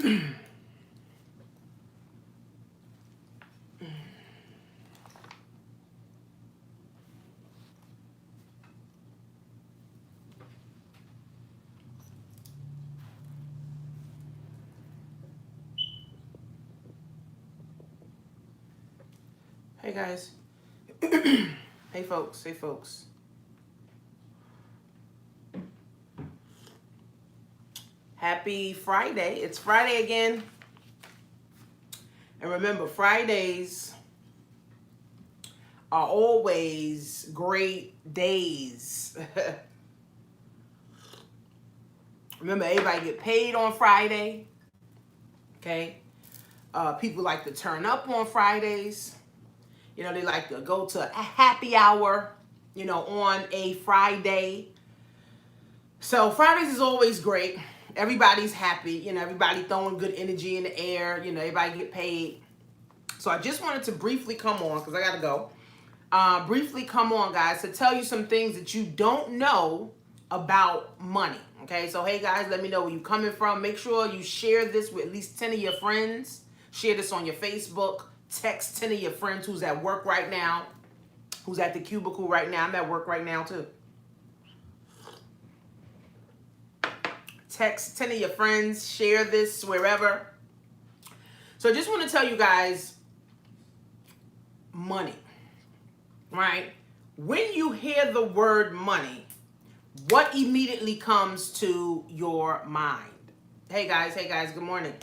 Hey guys. Hey folks. Hey folks. Happy Friday. It's Friday again. And remember, Fridays are always great days. Remember, everybody get paid on Friday. Okay? People like to turn up on Fridays. You know, they like to go to a happy hour, you know, on a Friday. So Fridays is always great. Everybody's happy. You know, everybody throwing good energy in the air. You know, everybody get paid. So I just wanted to briefly come on, because I got to go. Briefly come on, guys, to tell you some things that you don't know about money. Okay, so hey, guys, let me know where you're coming from. Make sure you share this with at least 10 of your friends. Share this on your Facebook. Text 10 of your friends who's at work right now, who's at the cubicle right now. I'm at work right now, too. Text 10 of your friends. Share this wherever. So I just want to tell you guys, money, right? When you hear the word money, what immediately comes to your mind? Hey guys, good morning.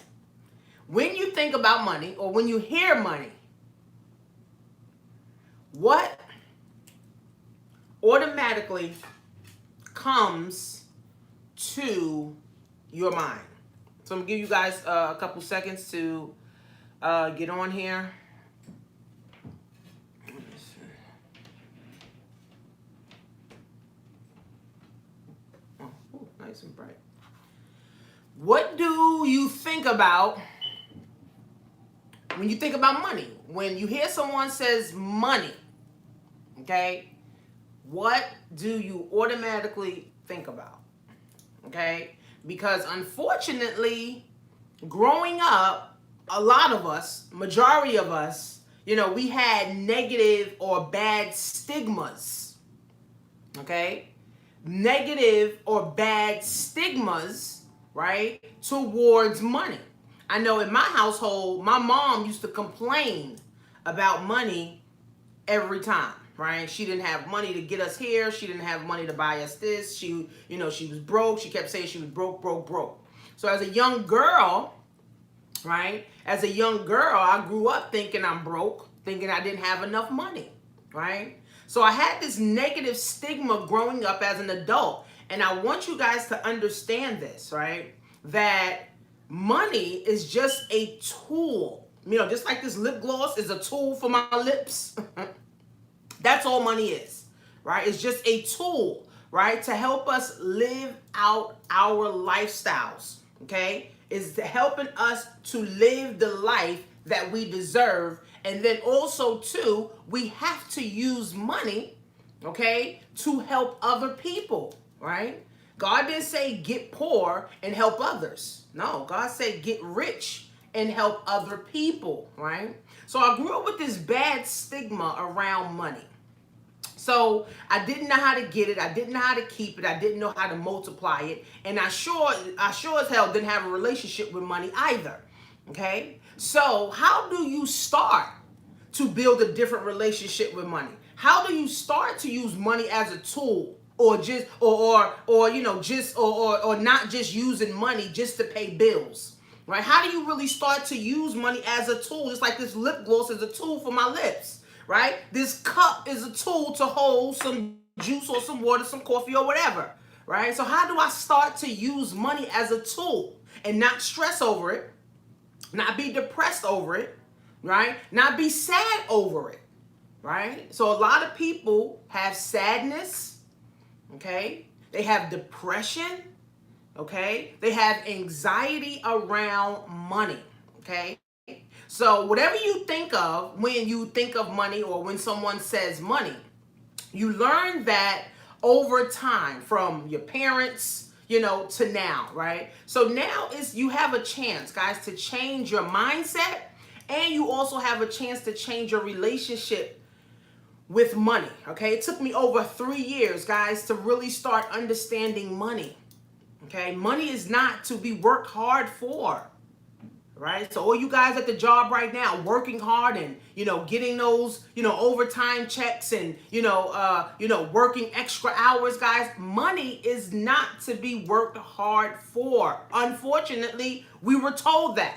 When you think about money, or when you hear money, what automatically comes to your mind? So I'm gonna give you guys a couple seconds to get on here. Oh, nice and bright. What do you think about when you think about money? When you hear someone says money, okay, what do you automatically think about? Okay, because unfortunately, growing up, a lot of us, majority of us, you know, we had negative or bad stigmas. Okay, negative or bad stigmas, right, towards money. I know in my household, my mom used to complain about money every time, right? She didn't have money to get us here. She didn't have money to buy us this. She, you know, she was broke. She kept saying she was broke, broke, broke. So as a young girl, right, as a young girl, I grew up thinking I'm broke, thinking I didn't have enough money, right? So I had this negative stigma growing up as an adult. And I want you guys to understand this, right? That money is just a tool. You know, just like this lip gloss is a tool for my lips. That's all money is, right? It's just a tool, right? To help us live out our lifestyles, okay? Is helping us to live the life that we deserve. And then also, too, we have to use money, okay, to help other people, right? God didn't say get poor and help others. No, God said get rich and help other people, right? So I grew up with this bad stigma around money. So I didn't know how to get it. I didn't know how to keep it. I didn't know how to multiply it. And I sure as hell didn't have a relationship with money either. Okay? So how do you start to build a different relationship with money? How do you start to use money as a tool? Or just or you know, just or not just using money just to pay bills, right? How do you really start to use money as a tool? It's like this lip gloss is a tool for my lips, right? This cup is a tool to hold some juice or some water, some coffee or whatever, right? So how do I start to use money as a tool and not stress over it, not be depressed over it, right? Not be sad over it, right? So a lot of people have sadness. Okay, they have depression. Okay, they have anxiety around money. Okay, so whatever you think of when you think of money or when someone says money, you learn that over time from your parents, to now, right? So now is you have a chance, guys, to change your mindset, and you also have a chance to change your relationship with money, okay? It took me over 3 years, guys, to really start understanding money, okay? Money is not to be worked hard for, right? So all you guys at the job right now working hard and, getting those, overtime checks and, working extra hours, guys, money is not to be worked hard for. Unfortunately, we were told that.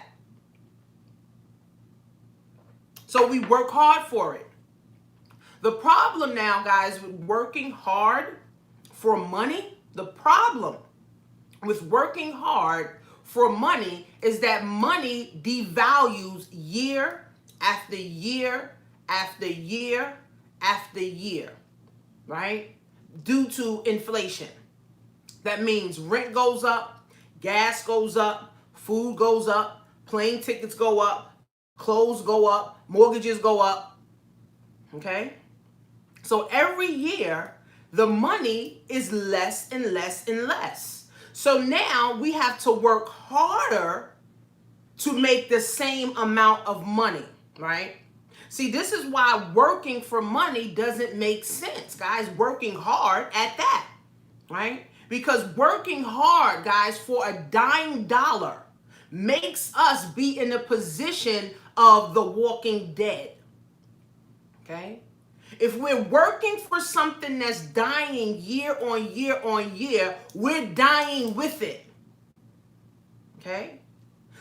So we work hard for it. The problem now, guys, with working hard for money, the problem with working hard for money is that money devalues year after year after year after year, right? Due to inflation. That means rent goes up, gas goes up, food goes up, plane tickets go up, clothes go up, mortgages go up, okay? So every year, the money is less and less and less. So now we have to work harder to make the same amount of money, right? See, this is why working for money doesn't make sense, guys. Working hard at that, right? Because working hard, guys, for a dime dollar makes us be in the position of the walking dead, okay? If we're working for something that's dying year on year on year, we're dying with it. Okay?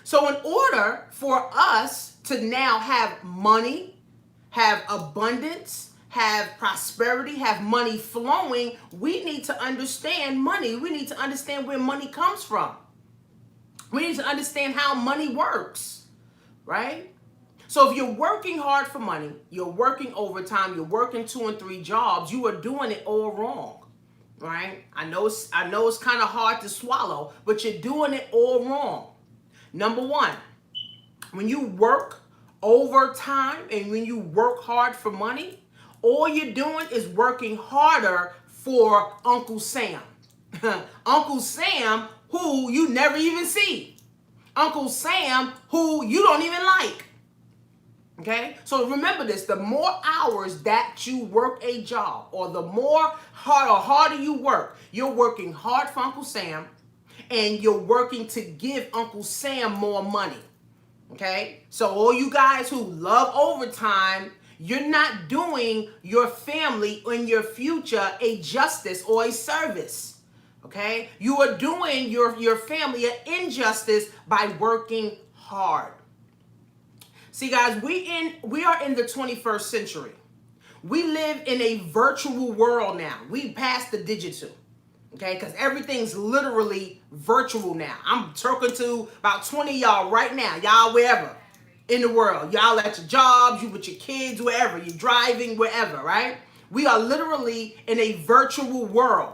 So in order for us to now have money, have abundance, have prosperity, have money flowing, we need to understand money. We need to understand where money comes from. We need to understand how money works, right? So if you're working hard for money, you're working overtime, you're working 2 and 3 jobs, you are doing it all wrong, right? I know it's kind of hard to swallow, but you're doing it all wrong. Number one, when you work overtime and when you work hard for money, all you're doing is working harder for Uncle Sam. Uncle Sam, who you never even see. Uncle Sam, who you don't even like. Okay, so remember this, the more hours that you work a job or the harder you work, you're working hard for Uncle Sam and you're working to give Uncle Sam more money. Okay, so all you guys who love overtime, you're not doing your family and your future a justice or a service. Okay, you are doing your family an injustice by working hard. See, guys, we are in the 21st century. We live in a virtual world now. We passed the digital, okay? Because everything's literally virtual now. I'm talking to about 20 of y'all right now. Y'all wherever in the world. Y'all at your jobs, you with your kids, wherever. You're driving, wherever, right? We are literally in a virtual world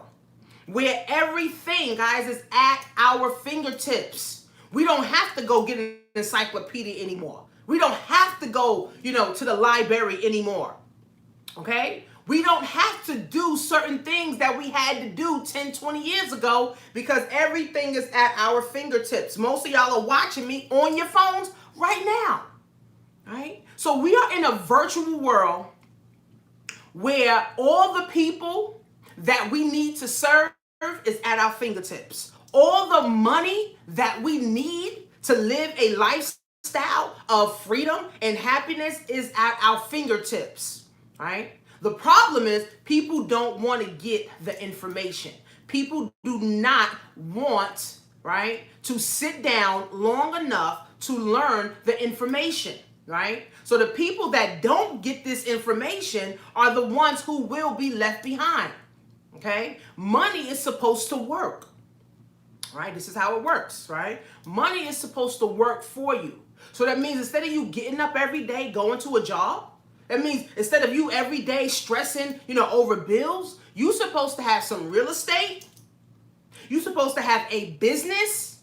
where everything, guys, is at our fingertips. We don't have to go get an encyclopedia anymore. We don't have to go, to the library anymore, okay? We don't have to do certain things that we had to do 10, 20 years ago because everything is at our fingertips. Most of y'all are watching me on your phones right now, right? So we are in a virtual world where all the people that we need to serve is at our fingertips. All the money that we need to live a lifestyle of freedom and happiness is at our fingertips, right? The problem is people don't want to get the information. People do not want, right, to sit down long enough to learn the information, right? So the people that don't get this information are the ones who will be left behind, okay? Money is supposed to work, right? This is how it works, right? Money is supposed to work for you. So that means instead of you getting up every day, going to a job, that means instead of you every day stressing, over bills, you're supposed to have some real estate. You're supposed to have a business,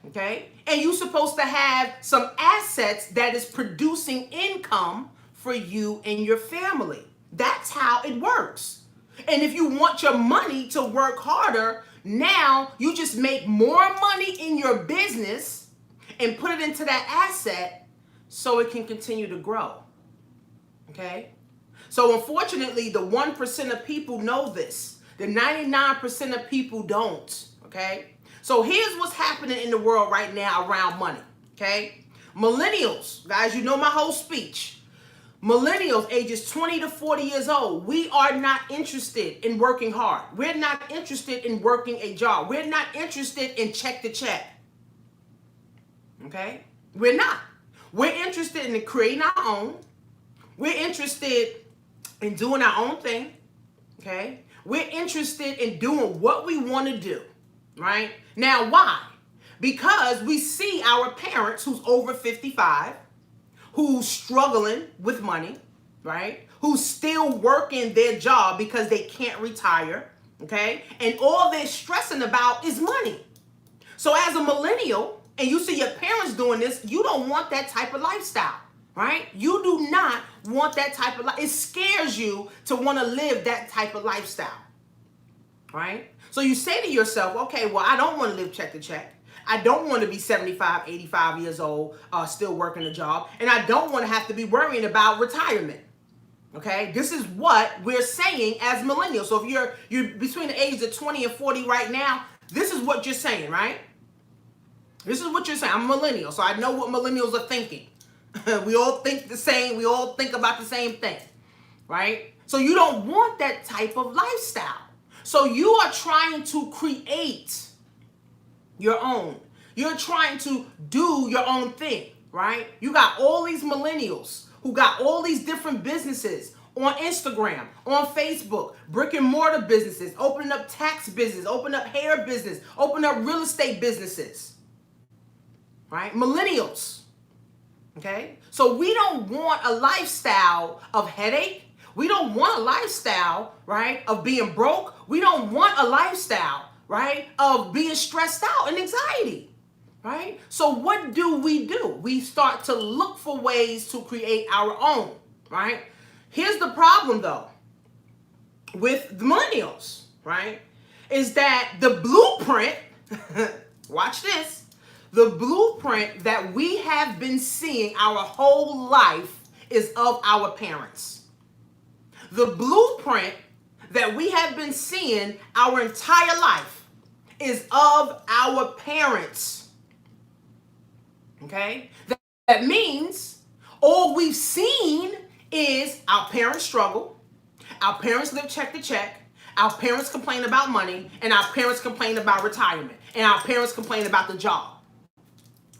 okay? And you're supposed to have some assets that is producing income for you and your family. That's how it works. And if you want your money to work harder, Now you just make more money in your business and put it into that asset so it can continue to grow. Okay? So unfortunately, the 1% of people know this. The 99% of people don't. Okay? So here's what's happening in the world right now around money. Okay? Millennials, guys, you know my whole speech. Millennials, ages 20 to 40 years old, we are not interested in working hard. We're not interested in working a job. We're not interested in check to check. Okay? We're not. We're interested in creating our own. We're interested in doing our own thing. Okay? We're interested in doing what we want to do. Right? Now, why? Because we see our parents who's over 55, who's struggling with money, right? Who's still working their job because they can't retire, okay? And all they're stressing about is money. So as a millennial, and you see your parents doing this, you don't want that type of lifestyle, right? You do not want that type of life. It scares you to want to live that type of lifestyle, right? So you say to yourself, okay, well, I don't want to live check to check. I don't want to be 75, 85 years old, still working a job. And I don't want to have to be worrying about retirement. Okay? This is what we're saying as millennials. So if you're between the ages of 20 and 40 right now, this is what you're saying, right? This is what you're saying. I'm a millennial, so I know what millennials are thinking. We all think the same. We all think about the same thing, right? So you don't want that type of lifestyle. So you are trying to create your own. You're trying to do your own thing, right? You got all these millennials who got all these different businesses on Instagram, on Facebook, brick and mortar businesses, opening up tax business, opening up hair business, opening up real estate businesses, right? Millennials, okay? So we don't want a lifestyle of headache. We don't want a lifestyle, right, of being broke. We don't want a lifestyle, right, of being stressed out and anxiety, right? So what do? We start to look for ways to create our own, right? Here's the problem, though, with the millennials, right, is that the blueprint, watch this, the blueprint that we have been seeing our whole life is of our parents. The blueprint that we have been seeing our entire life is of our parents. Okay? That means all we've seen is our parents struggle, our parents live check to check, our parents complain about money, and our parents complain about retirement, and our parents complain about the job.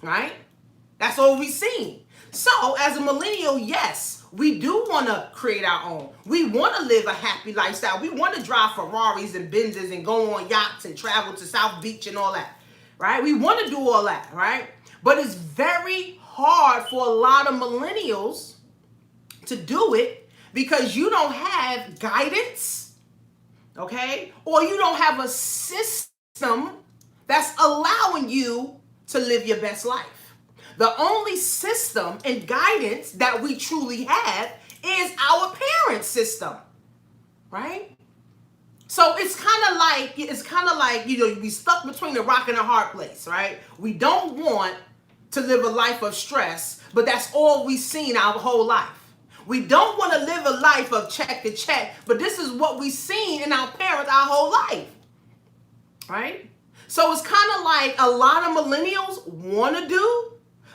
Right? That's all we've seen. So as a millennial, yes, we do want to create our own. We want to live a happy lifestyle. We want to drive Ferraris and Benzes and go on yachts and travel to South Beach and all that, right? We want to do all that, right? But it's very hard for a lot of millennials to do it because you don't have guidance, okay? Or you don't have a system that's allowing you to live your best life. The only system and guidance that we truly have is our parents' system, right? So it's kind of like, you know, we stuck between a rock and a hard place, right? We don't want to live a life of stress, but that's all we've seen our whole life. We don't want to live a life of check to check, but this is what we've seen in our parents our whole life, right? So it's kind of like a lot of millennials want to do,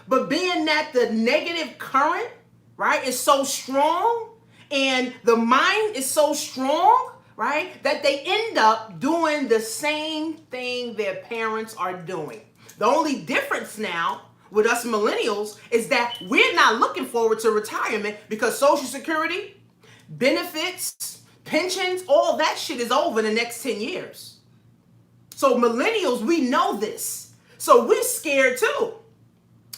but being that the negative current, right, is so strong and the mind is so strong, right, that they end up doing the same thing their parents are doing. The only difference now with us millennials is that we're not looking forward to retirement because Social Security, benefits, pensions, all that shit is over in the next 10 years. So millennials, we know this. So we're scared too.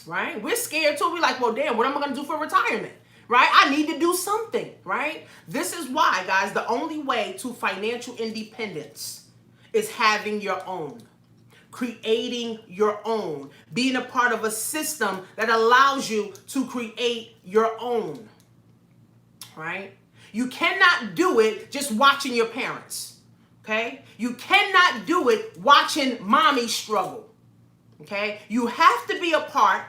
Right? We're scared too. We're like, well, damn, what am I going to do for retirement? Right? I need to do something. Right? This is why, guys, the only way to financial independence is having your own, creating your own, being a part of a system that allows you to create your own. Right? You cannot do it just watching your parents. Okay? You cannot do it watching mommy struggle. Okay? You have to be a part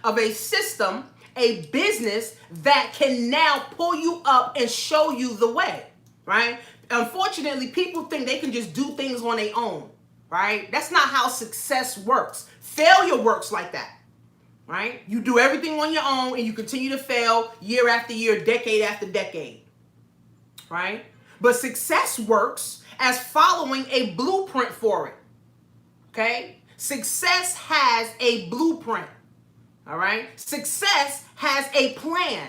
of a system, a business that can now pull you up and show you the way, right? Unfortunately, people think they can just do things on their own, right? That's not how success works. Failure works like that, right? You do everything on your own and you continue to fail year after year, decade after decade, right? But success works as following a blueprint for it, okay? Success has a blueprint, all right? Success has a plan,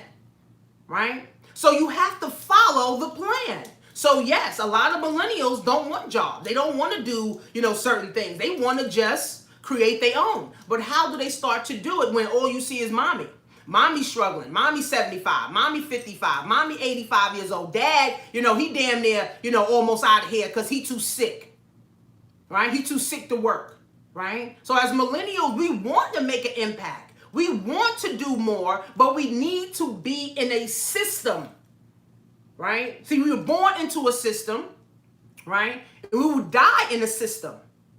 right? So you have to follow the plan. So yes, a lot of millennials don't want jobs. They don't want to do, certain things. They want to just create their own. But how do they start to do it when all you see is mommy? Mommy's struggling. Mommy's 75. Mommy 55. Mommy 85 years old. Dad, he damn near, almost out of here because he too sick. Right? He too sick to work. Right? So as millennials, we want to make an impact. We want to do more, but we need to be in a system. Right? See, we were born into a system. Right? And we will die in a system.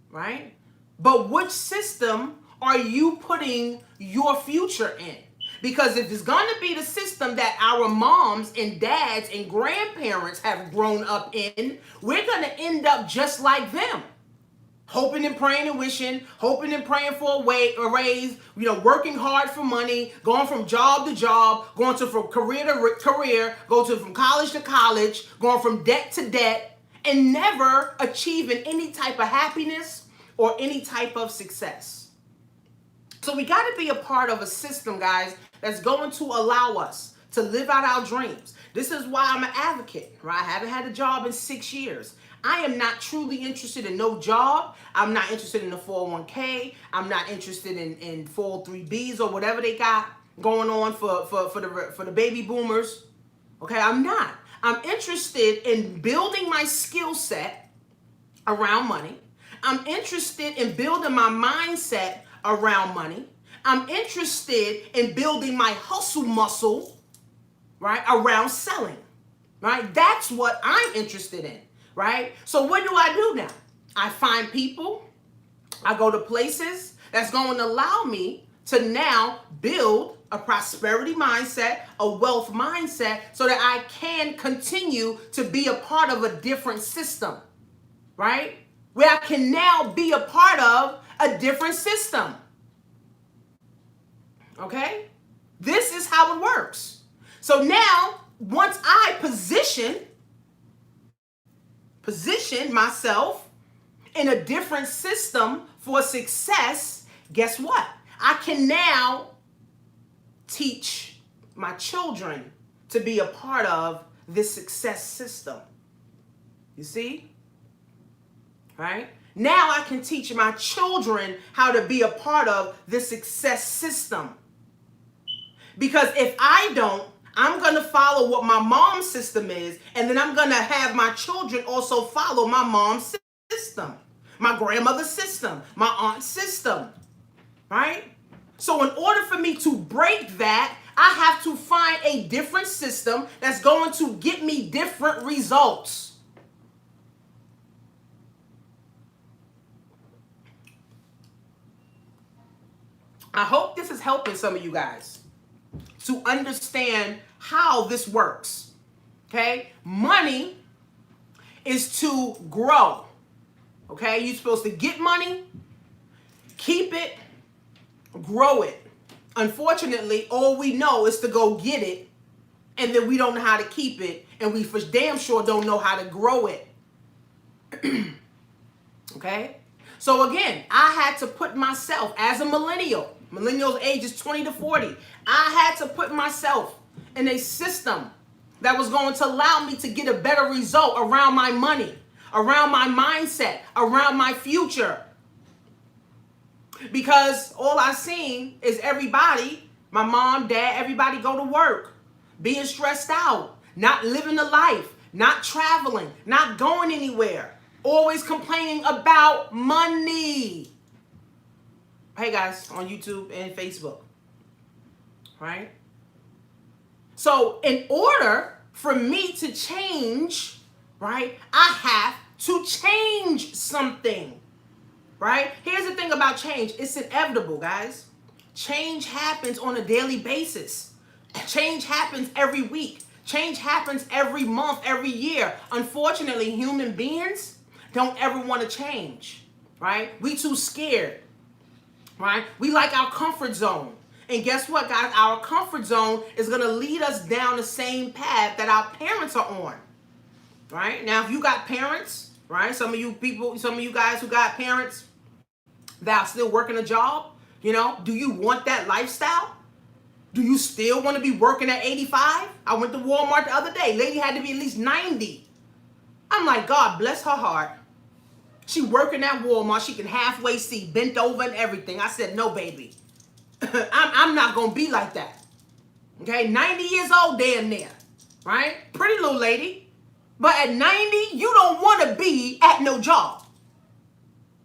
Right? But which system are you putting your future in? Because if it's going to be the system that our moms and dads and grandparents have grown up in, we're going to end up just like them. Hoping and praying and wishing, hoping and praying for a raise, working hard for money, going from job to job, going from career to career, from college to college, going from debt to debt, and never achieving any type of happiness or any type of success. So we got to be a part of a system, guys, that's going to allow us to live out our dreams. This is why I'm an advocate, right? I haven't had a job in 6 years. I am not truly interested in no job. I'm not interested in the 401k. I'm not interested in 403bs or whatever they got going on for the baby boomers. Okay, I'm not. I'm interested in building my skill set around money. I'm interested in building my mindset around money. I'm interested in building my hustle muscle, right, around selling, right? That's what I'm interested in, right? So what do I do now? I find people, I go to places that's going to allow me to now build a prosperity mindset, a wealth mindset, so that I can continue to be a part of a different system, right? Where I can now be a part of a different system. Okay? This is how it works. So now, once I position myself in a different system for success, guess what? I can now teach my children to be a part of this success system. You see? Right? Now I can teach my children how to be a part of this success system. Because if I don't, I'm going to follow what my mom's system is, and then I'm going to have my children also follow my mom's system, my grandmother's system, my aunt's system, right? So in order for me to break that, I have to find a different system that's going to get me different results. I hope this is helping some of you guys to understand how this works, okay? Money is to grow, okay? You're supposed to get money, keep it, grow it. Unfortunately, all we know is to go get it, and then we don't know how to keep it, and we for damn sure don't know how to grow it, okay? So again, I had to put myself as a millennials ages 20 to 40, I had to put myself in a system that was going to allow me to get a better result around my money, around my mindset, around my future. Because all I seen is everybody, my mom, dad, everybody go to work, being stressed out, not living the life, not traveling, not going anywhere, always complaining about money. Hey guys, on YouTube and Facebook, right? So in order for me to change, right, I have to change something, right? Here's the thing about change. It's inevitable, guys. Change happens on a daily basis. Change happens every week. Change happens every month, every year. Unfortunately, human beings don't ever want to change, right? We too scared, right? We like our comfort zone. And guess what, guys? Our comfort zone is going to lead us down the same path that our parents are on, right? Now, if you got parents, right? Some of you guys who got parents that are still working a job, do you want that lifestyle? Do you still want to be working at 85? I went to Walmart the other day. Lady had to be at least 90. I'm like, God bless her heart. She working at Walmart. She can halfway see, bent over and everything. I said, no, baby. I'm not going to be like that. Okay, 90 years old, damn near. Right? Pretty little lady. But at 90, you don't want to be at no job.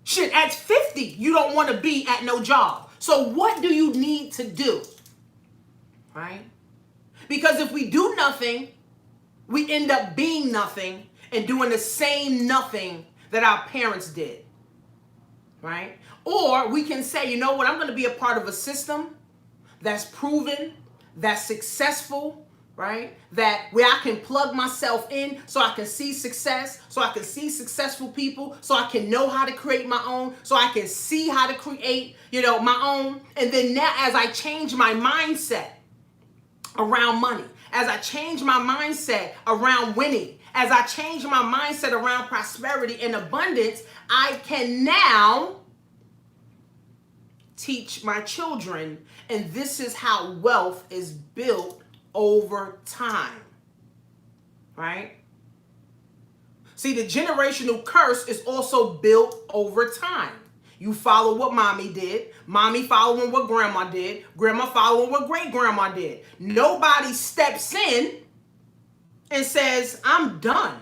Shit, at 50, you don't want to be at no job. So what do you need to do? Right? Because if we do nothing, we end up being nothing and doing the same nothing that our parents did. Right? Or we can say, you know what, I'm going to be a part of a system that's proven, that's successful, right? That where I can plug myself in so I can see success, so I can see successful people, so I can know how to create my own, so I can see how to create, my own. And then now as I change my mindset around money, as I change my mindset around winning, as I change my mindset around prosperity and abundance, I can now teach my children, and this is how wealth is built over time, right? See, the generational curse is also built over time. You follow what mommy did, mommy following what grandma did, grandma following what great grandma did. Nobody steps in and says, I'm done.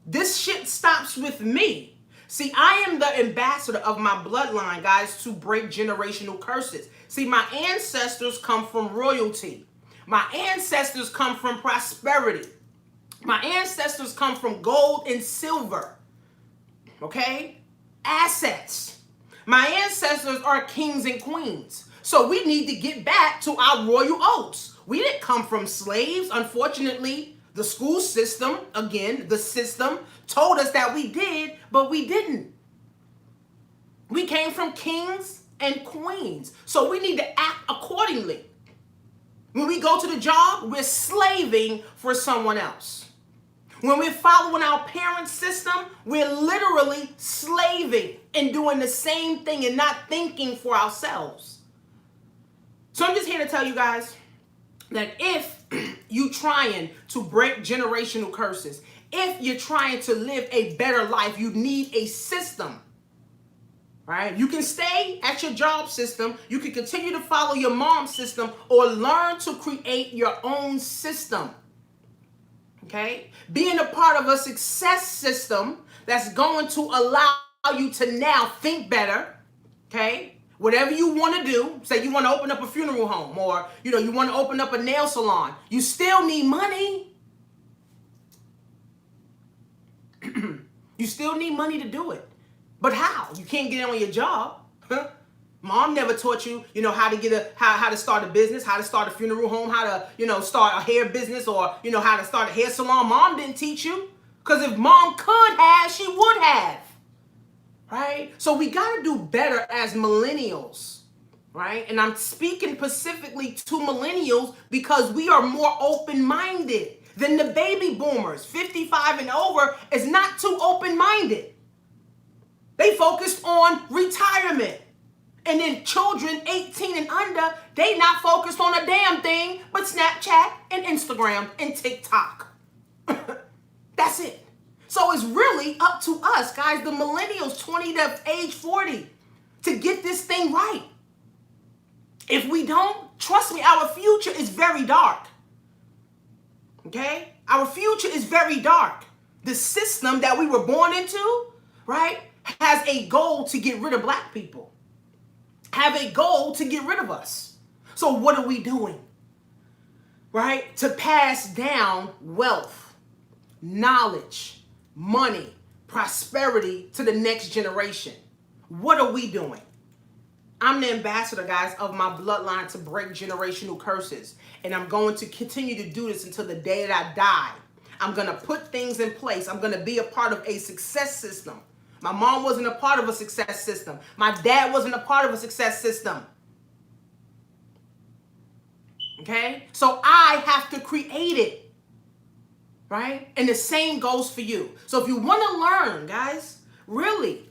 This shit stops with me. See, I am the ambassador of my bloodline, guys, to break generational curses. See, my ancestors come from royalty. My ancestors come from prosperity. My ancestors come from gold and silver. Okay? Assets. My ancestors are kings and queens. So we need to get back to our royal oats. We didn't come from slaves. Unfortunately, the school system, again, the system, told us that we did, but we didn't. We came from kings and queens. So we need to act accordingly. When we go to the job, we're slaving for someone else. When we're following our parents' system, we're literally slaving and doing the same thing and not thinking for ourselves. So I'm just here to tell you guys that if you trying to break generational curses, if you're trying to live a better life, you need a system, right? You can stay at your job system. You can continue to follow your mom's system or learn to create your own system, okay? Being a part of a success system that's going to allow you to now think better, okay? Whatever you want to do, say you want to open up a funeral home or, you want to open up a nail salon, you still need money. You still need money to do it. But how? You can't get it on your job. Mom never taught you, how to start a business, how to start a funeral home, how to, start a hair business or, how to start a hair salon. Mom didn't teach you. Because if mom could have, she would have. Right? So we got to do better as millennials, right? And I'm speaking specifically to millennials because we are more open-minded than the baby boomers. 55 and over is not too open-minded. They focused on retirement. And then children 18 and under, they not focused on a damn thing but Snapchat and Instagram and TikTok. That's it. So it's really up to us, guys, the millennials 20 to age 40, to get this thing right. If we don't, trust me, our future is very dark. Okay? Our future is very dark. The system that we were born into, right, has a goal to get rid of black people. Have a goal to get rid of us. So what are we doing? Right? To pass down wealth, knowledge, money, prosperity to the next generation. What are we doing? I'm the ambassador, guys, of my bloodline to break generational curses. And I'm going to continue to do this until the day that I die. I'm going to put things in place. I'm going to be a part of a success system. My mom wasn't a part of a success system. My dad wasn't a part of a success system. Okay? So I have to create it. Right? And the same goes for you. So if you want to learn, guys, really,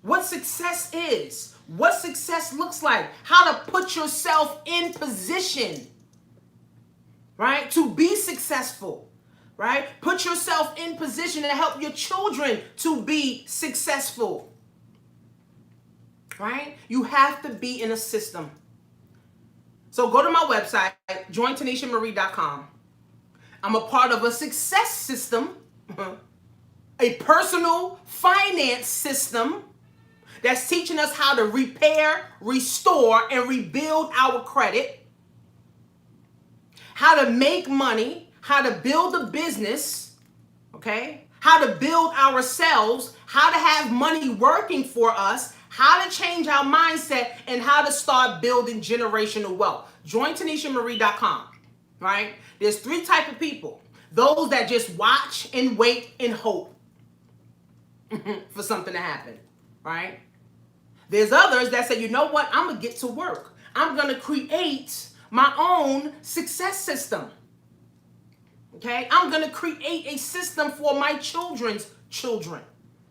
what success is, what success looks like, how to put yourself in position, right, to be successful, right? Put yourself in position to help your children to be successful, right? You have to be in a system. So go to my website, jointanishamarie.com. I'm a part of a success system, a personal finance system that's teaching us how to repair, restore, and rebuild our credit, how to make money, how to build a business, okay? How to build ourselves, how to have money working for us, how to change our mindset, and how to start building generational wealth. Join TanishaMarie.com, right? There's three types of people. Those that just watch and wait and hope for something to happen, right? There's others that say, you know what? I'm going to get to work. I'm going to create my own success system. Okay? I'm going to create a system for my children's children.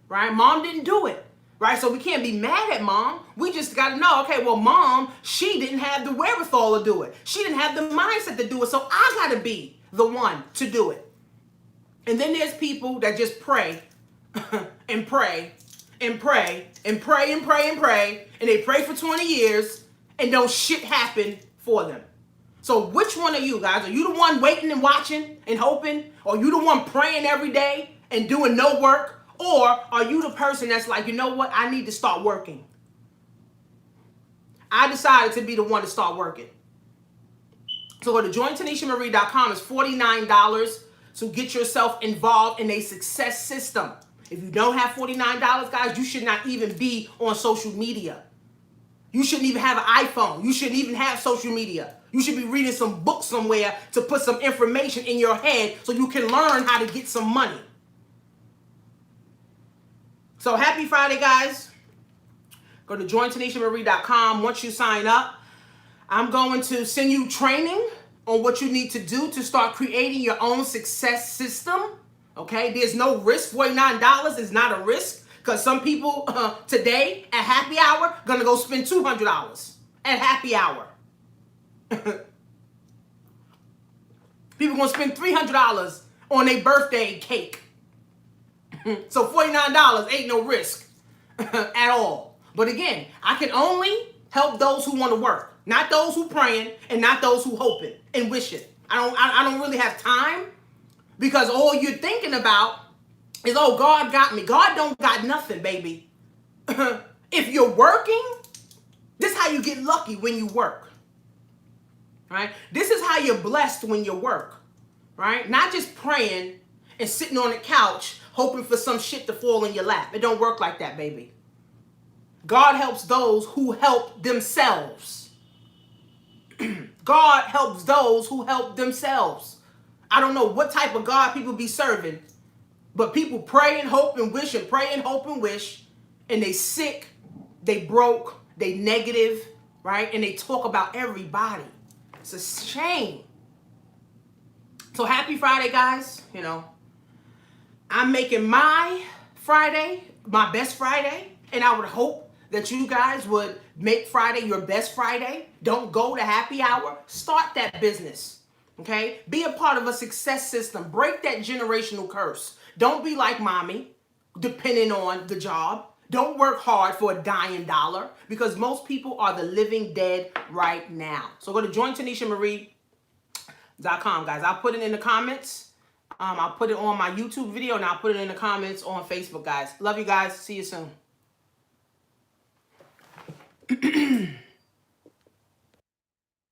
Right? Mom didn't do it. Right? So we can't be mad at mom. We just got to know, okay, well, mom, she didn't have the wherewithal to do it. She didn't have the mindset to do it. So I got to be the one to do it. And then there's people that just pray and pray and pray and pray and pray and pray, and they pray for 20 years and don't shit happen for them. So which one are you, guys? Are you the one waiting and watching and hoping? Or are you the one praying every day and doing no work? Or are you the person that's like, you know what? I need to start working. I decided to be the one to start working. So go to jointanishamarie.com. It's $49 to get yourself involved in a success system. If you don't have $49, guys, you should not even be on social media. You shouldn't even have an iPhone. You shouldn't even have social media. You should be reading some books somewhere to put some information in your head so you can learn how to get some money. So happy Friday, guys. Go to jointanishamarie.com. Once you sign up, I'm going to send you training on what you need to do to start creating your own success system. Okay, there's no risk. $49 is not a risk because some people today at happy hour gonna go spend $200 at happy hour. People gonna spend $300 on a birthday cake. So $49 ain't no risk at all. But again, I can only help those who want to work, not those who praying and not those who hoping and wishing. I don't really have time. Because all you're thinking about is, oh, God got me. God don't got nothing, baby. If you're working, this is how you get lucky when you work. Right? This is how you're blessed when you work. Right? Not just praying and sitting on the couch hoping for some shit to fall in your lap. It don't work like that, baby. God helps those who help themselves. God helps those who help themselves. I don't know what type of God people be serving, but people pray and hope and wish and pray and hope and wish, and they sick, they broke, they negative, right? And they talk about everybody. It's a shame. So happy Friday, guys. You know, I'm making my Friday my best Friday, and I would hope that you guys would make Friday your best Friday. Don't go to happy hour. Start that business. Okay? Be a part of a success system. Break that generational curse. Don't be like mommy, depending on the job. Don't work hard for a dying dollar because most people are the living dead right now. So go to jointanishamarie.com, guys. I'll put it in the comments. I'll put it on my YouTube video and I'll put it in the comments on Facebook, guys. Love you guys. See you soon.